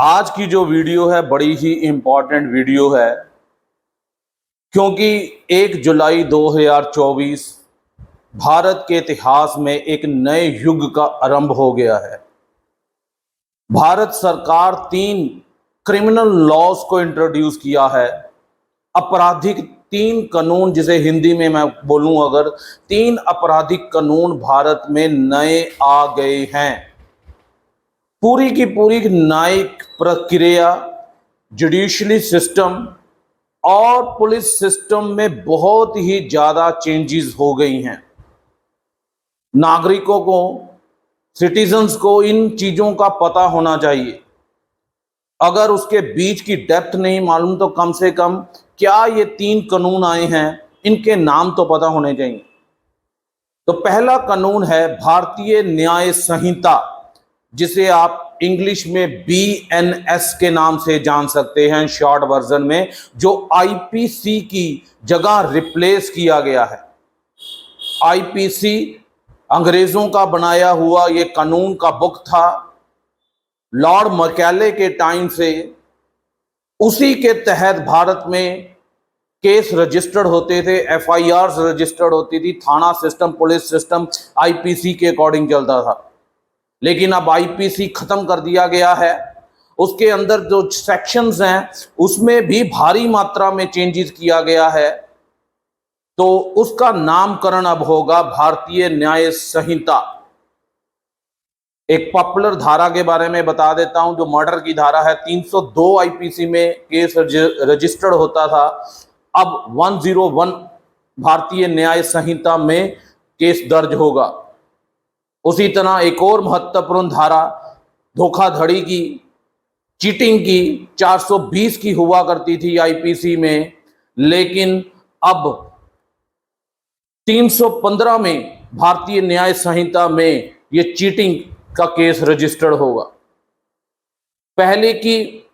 आज की जो वीडियो है बड़ी ही इम्पोर्टेंट वीडियो है, क्योंकि 1 जुलाई 2024 भारत के इतिहास में एक नए युग का आरंभ हो गया है। भारत सरकार 3 क्रिमिनल लॉज को इंट्रोड्यूस किया है। आपराधिक 3 कानून, जिसे हिंदी में मैं बोलूं अगर, 3 आपराधिक कानून भारत में नए आ गए हैं। पूरी की पूरी न्यायिक प्रक्रिया, जुडिशरी सिस्टम और पुलिस सिस्टम में बहुत ही ज़्यादा चेंजेस हो गई हैं। नागरिकों को, सिटीजन्स को इन चीज़ों का पता होना चाहिए। अगर उसके बीच की डेप्थ नहीं मालूम तो कम से कम क्या ये 3 कानून आए हैं, इनके नाम तो पता होने चाहिए। तो पहला कानून है भारतीय न्याय संहिता, जिसे आप इंग्लिश में BNS के नाम से जान सकते हैं शॉर्ट वर्जन में, जो IPC की जगह रिप्लेस किया गया है। IPC अंग्रेजों का बनाया हुआ ये कानून का बुक था। लॉर्ड मैकाले के टाइम से उसी के तहत भारत में केस रजिस्टर्ड होते थे, FIRs रजिस्टर्ड होती थी। थाना सिस्टम, पुलिस सिस्टम IPC के अकॉर्डिंग चलता था। लेकिन अब IPC खत्म कर दिया गया है। उसके अंदर जो सेक्शंस हैं उसमें भी भारी मात्रा में चेंजेस किया गया है। तो उसका नामकरण अब होगा भारतीय न्याय संहिता। एक पॉपुलर धारा के बारे में बता देता हूं, जो मर्डर की धारा है। 302 IPC में केस रजिस्टर्ड होता था, अब 101 भारतीय न्याय संहिता में केस दर्ज होगा। उसी तरह एक और महत्वपूर्ण धारा धोखाधड़ी की, चीटिंग की 420 की हुआ करती थी IPC में, लेकिन अब 315 में भारतीय न्याय संहिता में ये चीटिंग का केस रजिस्टर्ड होगा। पहले की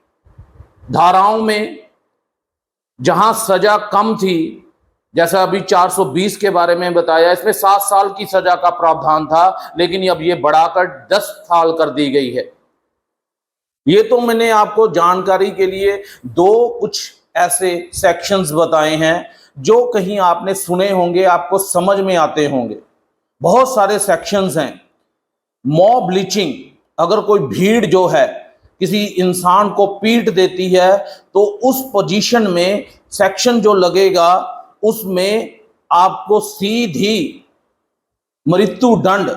धाराओं में जहां सजा कम थी, जैसा अभी 420 के बारे में बताया, इसमें 7 साल की सजा का प्रावधान था, लेकिन अब ये बढ़ाकर 10 साल कर दी गई है। ये तो मैंने आपको जानकारी के लिए कुछ ऐसे सेक्शंस बताए हैं जो कहीं आपने सुने होंगे, आपको समझ में आते होंगे। बहुत सारे सेक्शंस हैं। मॉब लिंचिंग, अगर कोई भीड़ जो है किसी इंसान को पीट देती है तो उस पोजीशन में सेक्शन जो लगेगा उसमें आपको सीधी मृत्यु दंड,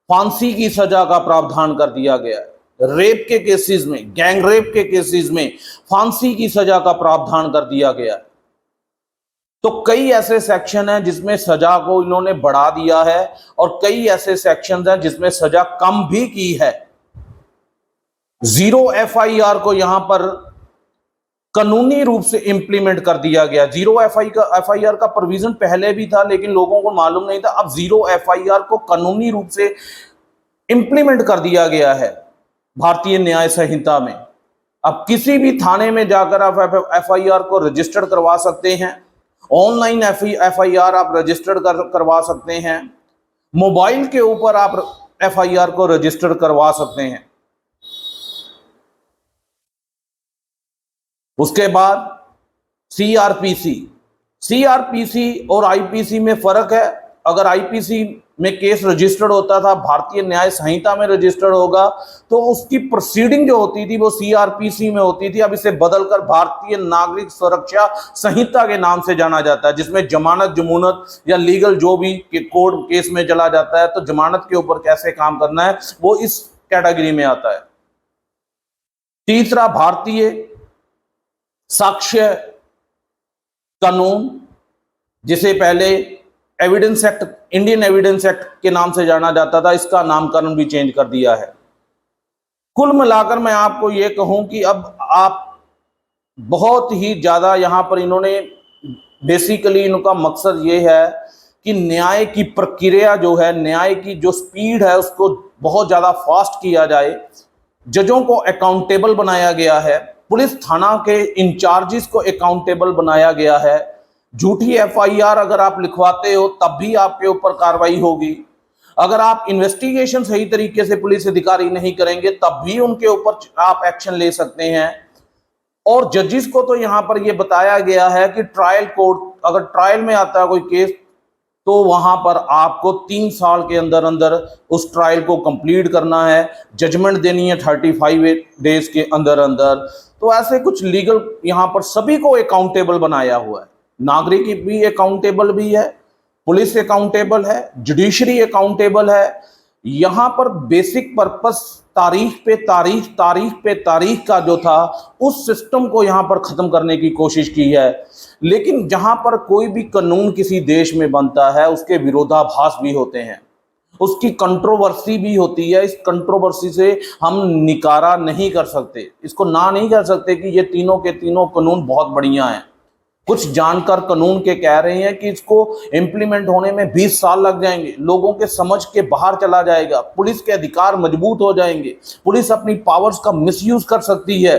फांसी की सजा का प्रावधान कर दिया गया है। रेप के केसेस में, गैंग रेप के केसेस में फांसी की सजा का प्रावधान कर दिया गया है। तो कई ऐसे सेक्शन हैं जिसमें सजा को इन्होंने बढ़ा दिया है, और कई ऐसे सेक्शन हैं जिसमें सजा कम भी की है। 0 FIR को यहां पर कानूनी रूप से इंप्लीमेंट कर दिया गया। 0 FIR का प्रोविजन पहले भी था, लेकिन लोगों को मालूम नहीं था। अब 0 FIR को कानूनी रूप से इंप्लीमेंट कर दिया गया है भारतीय न्याय संहिता में। अब किसी भी थाने में जाकर आप FIR को रजिस्टर्ड करवा सकते हैं। ऑनलाइन FIR आप रजिस्टर्ड करवा सकते हैं। मोबाइल के ऊपर आप FIR को रजिस्टर्ड करवा सकते हैं। उसके बाद CRPC और IPC में फर्क है। अगर IPC में केस रजिस्टर्ड होता था, भारतीय न्याय संहिता में रजिस्टर्ड होगा, तो उसकी प्रोसीडिंग जो होती थी वो CRPC में होती थी। अब इसे बदलकर भारतीय नागरिक सुरक्षा संहिता के नाम से जाना जाता है, जिसमें जमानत, जमूनत या लीगल जो भी कोर्ट केस में चला जाता है, तो जमानत के ऊपर कैसे काम करना है वो इस कैटेगरी में आता है। तीसरा भारतीय साक्ष्य कानून, जिसे पहले evidence act, Indian evidence act के नाम से जाना जाता था, इसका नामकरण भी चेंज कर दिया है। कुल मिलाकर मैं आपको ये कहूं कि अब आप बहुत ही ज्यादा यहां पर इन्होंने बेसिकली, इनका मकसद ये है कि न्याय की प्रक्रिया जो है, न्याय की जो स्पीड है, उसको बहुत ज्यादा फास्ट किया जाए। जजों को अकाउंटेबल बनाया गया है, पुलिस थाना के इंचार्जेस को अकाउंटेबल बनाया गया है। झूठी FIR अगर आप लिखवाते हो तब भी आपके ऊपर कार्रवाई होगी। अगर आप इन्वेस्टिगेशन सही तरीके से पुलिस अधिकारी नहीं करेंगे तब भी उनके ऊपर आप एक्शन ले सकते हैं। और जजेस को तो यहां पर यह बताया गया है कि ट्रायल कोर्ट, अगर ट्रायल में आता है कोई केस, तो वहां पर आपको 3 साल के अंदर अंदर उस ट्रायल को कंप्लीट करना है, जजमेंट देनी है 35 डेज के अंदर अंदर। तो ऐसे कुछ लीगल यहां पर सभी को अकाउंटेबल बनाया हुआ है। नागरिक भी अकाउंटेबल भी है, पुलिस अकाउंटेबल है, जुडिशरी अकाउंटेबल है। यहां पर बेसिक पर्पस तारीख पे तारीख का जो था उस सिस्टम को यहां पर खत्म करने की कोशिश की है। लेकिन जहां पर कोई भी कानून किसी देश में बनता है उसके विरोधाभास भी होते हैं, उसकी कंट्रोवर्सी भी होती है। इस कंट्रोवर्सी से हम निकारा नहीं कर सकते, इसको ना नहीं कर सकते कि ये तीनों के तीनों कानून बहुत बढ़िया हैं। कुछ जानकर कानून के कह रहे हैं कि इसको इंप्लीमेंट होने में 20 साल लग जाएंगे, लोगों के समझ के बाहर चला जाएगा, पुलिस के अधिकार मजबूत हो जाएंगे, पुलिस अपनी पावर्स का मिसयूज कर सकती है।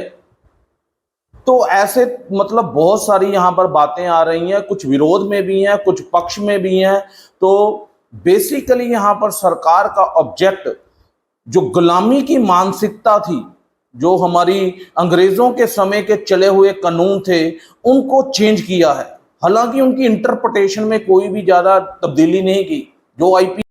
तो ऐसे मतलब बहुत सारी यहां पर बातें आ रही हैं, कुछ विरोध में भी हैं, कुछ पक्ष में भी हैं। तो बेसिकली यहां पर सरकार का ऑब्जेक्ट जो गुलामी की मानसिकता थी, जो हमारी अंग्रेजों के समय के चले हुए कानून थे, उनको चेंज किया है। हालांकि उनकी इंटरप्रिटेशन में कोई भी ज्यादा तब्दीली नहीं की। जो आईपी